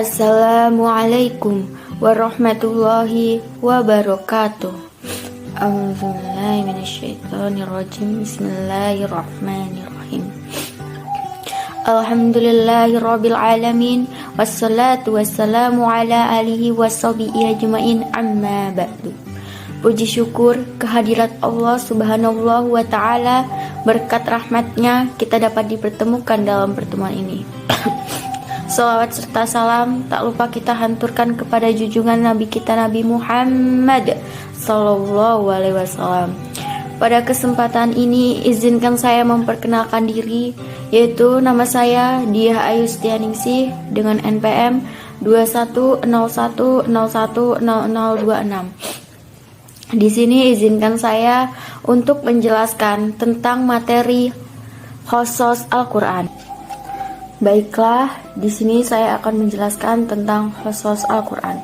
Assalamualaikum warahmatullahi wabarakatuh. A'udzubillahi minasyaitonirrajim. Bismillahirrahmanirrahim. Alhamdulillahirabbil alamin wassalatu wassalamu ala alihi washabihi ajmain amma ba'du. Puji syukur kehadirat Allah Subhanahu wa taala, berkat rahmatnya kita dapat dipertemukan dalam pertemuan ini. Salawat serta salam tak lupa kita hanturkan kepada junjungan Nabi kita Nabi Muhammad Sallallahu Alaihi Wasallam. Pada kesempatan ini izinkan saya memperkenalkan diri, yaitu nama saya Diah Ayu Setianingsih dengan NPM 2101010026. Di sini izinkan saya untuk menjelaskan tentang materi khusus Al-Quran. Baiklah, di sini saya akan menjelaskan tentang khusus Al-Quran.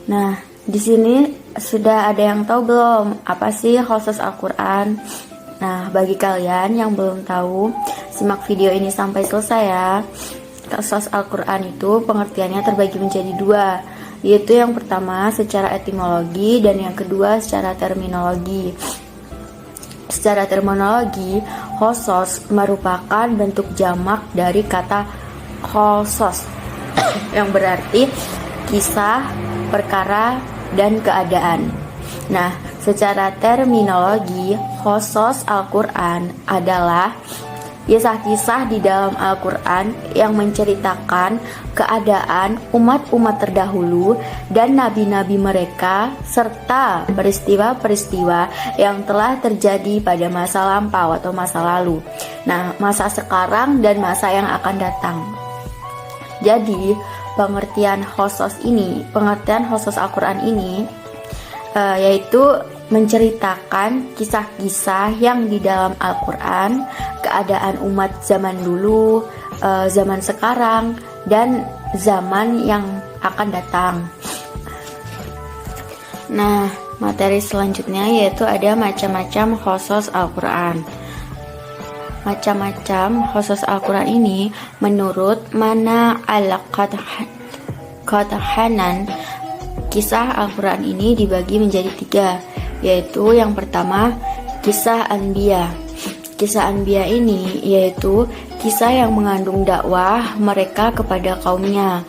Nah, di sini sudah ada yang tahu belum apa sih khusus Al-Quran? Nah, bagi kalian yang belum tahu, simak video ini sampai selesai ya. Khusus Al-Quran itu pengertiannya terbagi menjadi dua, yaitu yang pertama secara etimologi dan yang kedua secara terminologi. Secara terminologi, khosos merupakan bentuk jamak dari kata khosos yang berarti kisah, perkara, dan keadaan. Nah, secara terminologi, khosos Al-Quran adalah kisah-kisah di dalam Al-Quran yang menceritakan keadaan umat-umat terdahulu dan nabi-nabi mereka serta peristiwa-peristiwa yang telah terjadi pada masa lampau atau masa lalu. Nah, masa sekarang dan masa yang akan datang. Jadi, pengertian khusus Al-Quran ini yaitu menceritakan kisah-kisah yang di dalam Al-Quran, keadaan umat zaman dulu, zaman sekarang, dan zaman yang akan datang. Nah, materi selanjutnya yaitu ada macam-macam khusus Al-Quran. Macam-macam khusus Al-Quran ini menurut Mana al-Qadhanan, kisah Al-Quran ini dibagi menjadi tiga, yaitu yang pertama kisah Anbiya. Kisah Anbiya ini yaitu kisah yang mengandung dakwah mereka kepada kaumnya,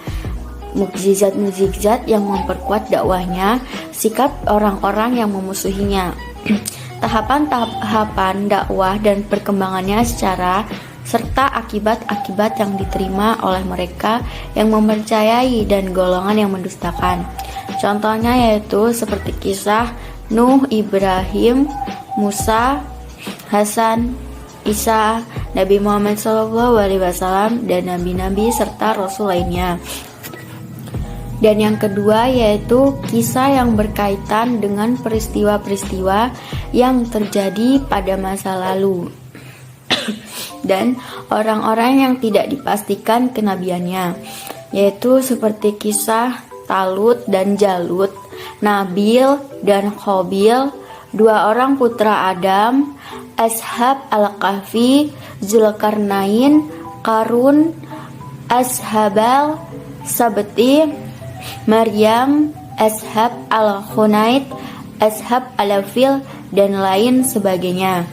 mukjizat-mukjizat yang memperkuat dakwahnya, sikap orang-orang yang memusuhinya, tahapan-tahapan dakwah dan perkembangannya serta akibat-akibat yang diterima oleh mereka yang mempercayai dan golongan yang mendustakan. Contohnya yaitu seperti kisah Nuh, Ibrahim, Musa, Hasan, Isa, Nabi Muhammad SAW, dan nabi-nabi serta rasul lainnya. Dan yang kedua yaitu kisah yang berkaitan dengan peristiwa-peristiwa yang terjadi pada masa lalu dan orang-orang yang tidak dipastikan kenabiannya, yaitu seperti kisah Talut dan Jalut, Nabil dan Khobil, dua orang putra Adam, Ashab al-Kahfi, Zulkarnain, Qarun, Ashabal Sabti, Maryam, Ashab al-Khunait, Ashab al-Fil, dan lain sebagainya.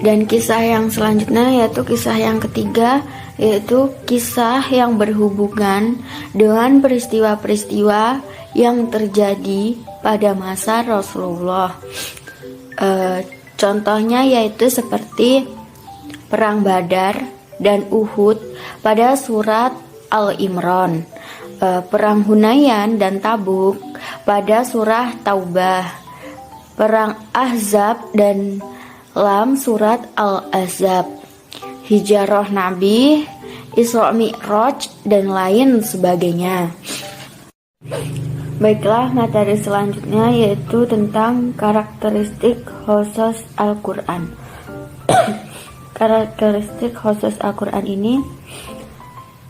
Dan kisah yang selanjutnya yaitu kisah yang ketiga, yaitu kisah yang berhubungan dengan peristiwa-peristiwa yang terjadi pada masa Rasulullah. Contohnya yaitu seperti Perang Badar dan Uhud pada surat Al-Imran, Perang Hunayan dan Tabuk pada surah Taubah, Perang Ahzab dan Lam surat Al-Ahzab, Hijrah Nabi, Isra Mi'raj, dan lain sebagainya. Baiklah, materi selanjutnya yaitu tentang karakteristik khusus Al-Quran. Karakteristik khusus Al-Quran ini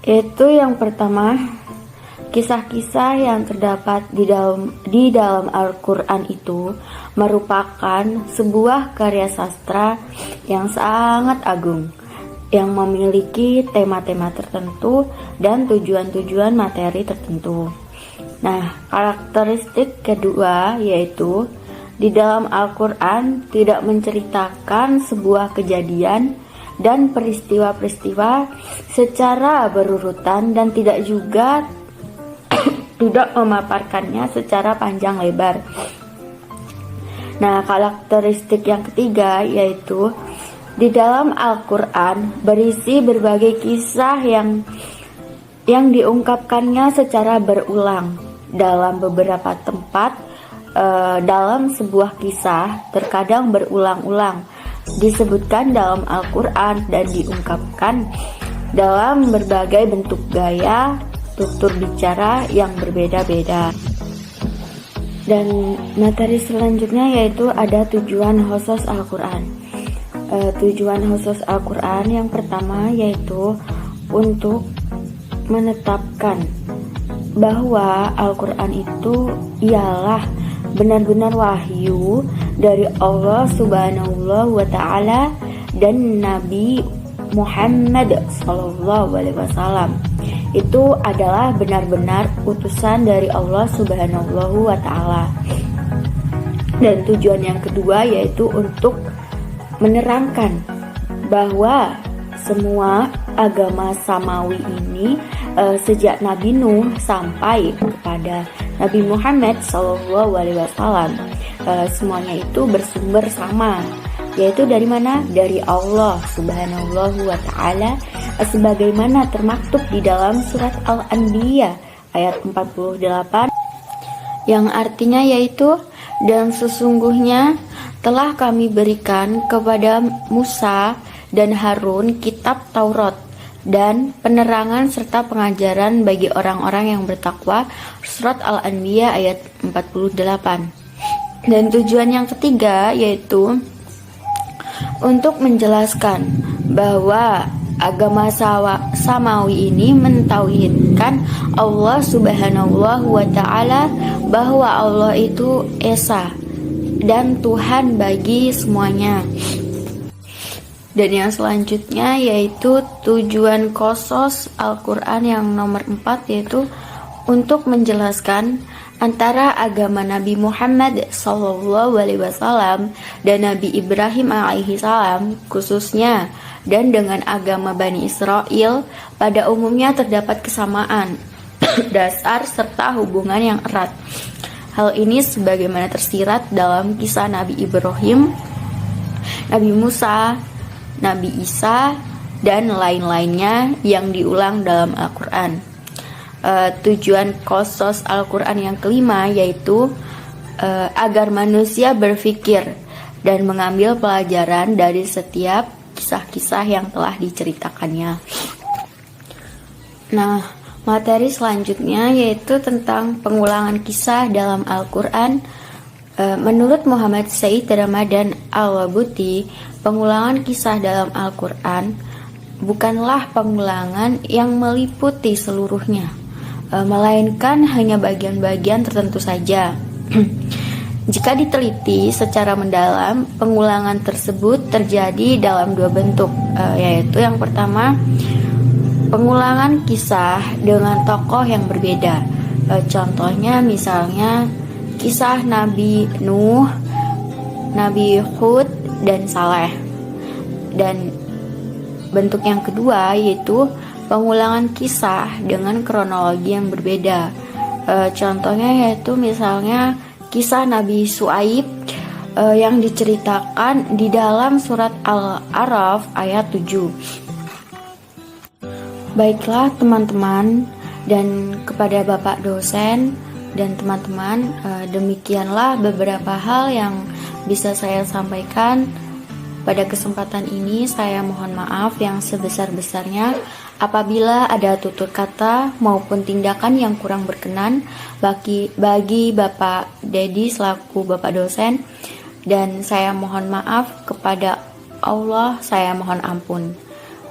yaitu yang pertama, kisah-kisah yang terdapat di dalam Al-Quran itu merupakan sebuah karya sastra yang sangat agung. yang memiliki tema-tema tertentu dan tujuan-tujuan materi tertentu. Nah, karakteristik kedua yaitu di dalam Al-Quran tidak menceritakan sebuah kejadian dan peristiwa-peristiwa secara berurutan dan tidak juga tidak memaparkannya secara panjang lebar. Nah, karakteristik yang ketiga yaitu di dalam Al-Quran berisi berbagai kisah yang diungkapkannya secara berulang dalam beberapa tempat. Dalam sebuah kisah terkadang berulang-ulang disebutkan dalam Al-Quran dan diungkapkan dalam berbagai bentuk gaya tutur bicara yang berbeda-beda. Dan materi selanjutnya yaitu ada tujuan khusus Al-Quran. Tujuan khusus Al-Quran yang pertama yaitu untuk menetapkan bahwa Al-Quran itu ialah benar-benar wahyu dari Allah Subhanahu wa Ta'ala dan Nabi Muhammad SAW. Itu adalah benar-benar utusan dari Allah Subhanahu wa Ta'ala. Dan tujuan yang kedua yaitu untuk menerangkan bahwa semua agama samawi ini sejak Nabi Nuh sampai kepada Nabi Muhammad SAW, semuanya itu bersumber sama, yaitu dari mana? Dari Allah Subhanahu wa Ta'ala, sebagaimana termaktub di dalam surat Al-Anbiya ayat 48, yang artinya yaitu, dan sesungguhnya telah kami berikan kepada Musa dan Harun kitab Taurat dan penerangan serta pengajaran bagi orang-orang yang bertakwa. Surat Al-Anbiya ayat 48. Dan tujuan yang ketiga yaitu untuk menjelaskan bahwa agama samawi ini mentauhidkan Allah Subhanahu wa Ta'ala, bahwa Allah itu Esa dan Tuhan bagi semuanya. Dan yang selanjutnya yaitu tujuan khusus Al-Quran yang nomor 4 yaitu untuk menjelaskan antara agama Nabi Muhammad SAW dan Nabi Ibrahim alaihissalam khususnya, dan dengan agama Bani Israel pada umumnya terdapat kesamaan dasar serta hubungan yang erat. Hal ini sebagaimana tersirat dalam kisah Nabi Ibrahim, Nabi Musa, Nabi Isa, dan lain-lainnya yang diulang dalam Al-Quran. Tujuan khusus Al-Quran yang kelima yaitu agar manusia berpikir dan mengambil pelajaran dari setiap kisah-kisah yang telah diceritakannya. Nah, materi selanjutnya yaitu tentang pengulangan kisah dalam Al-Quran. Menurut Muhammad Said Ramadan Al-Wabuti, pengulangan kisah dalam Al-Quran bukanlah pengulangan yang meliputi seluruhnya, melainkan hanya bagian-bagian tertentu saja. Jika diteliti secara mendalam, pengulangan tersebut terjadi dalam dua bentuk, yaitu yang pertama, pengulangan kisah dengan tokoh yang berbeda. Contohnya misalnya kisah Nabi Nuh, Nabi Hud, dan Saleh. Dan bentuk yang kedua yaitu pengulangan kisah dengan kronologi yang berbeda. Contohnya yaitu misalnya kisah Nabi Su'aib yang diceritakan di dalam surat Al-A'raf ayat 7. Baiklah teman-teman dan kepada Bapak dosen dan teman-teman, demikianlah beberapa hal yang bisa saya sampaikan pada kesempatan ini. Saya mohon maaf yang sebesar-besarnya apabila ada tutur kata maupun tindakan yang kurang berkenan bagi Bapak Dedi selaku Bapak dosen, dan saya mohon maaf kepada Allah, saya mohon ampun.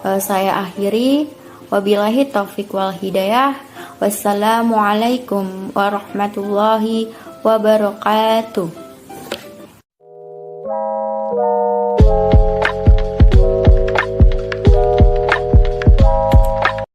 Saya akhiri, wabillahi taufiq wal hidayah. Wassalamualaikum warahmatullahi wabarakatuh.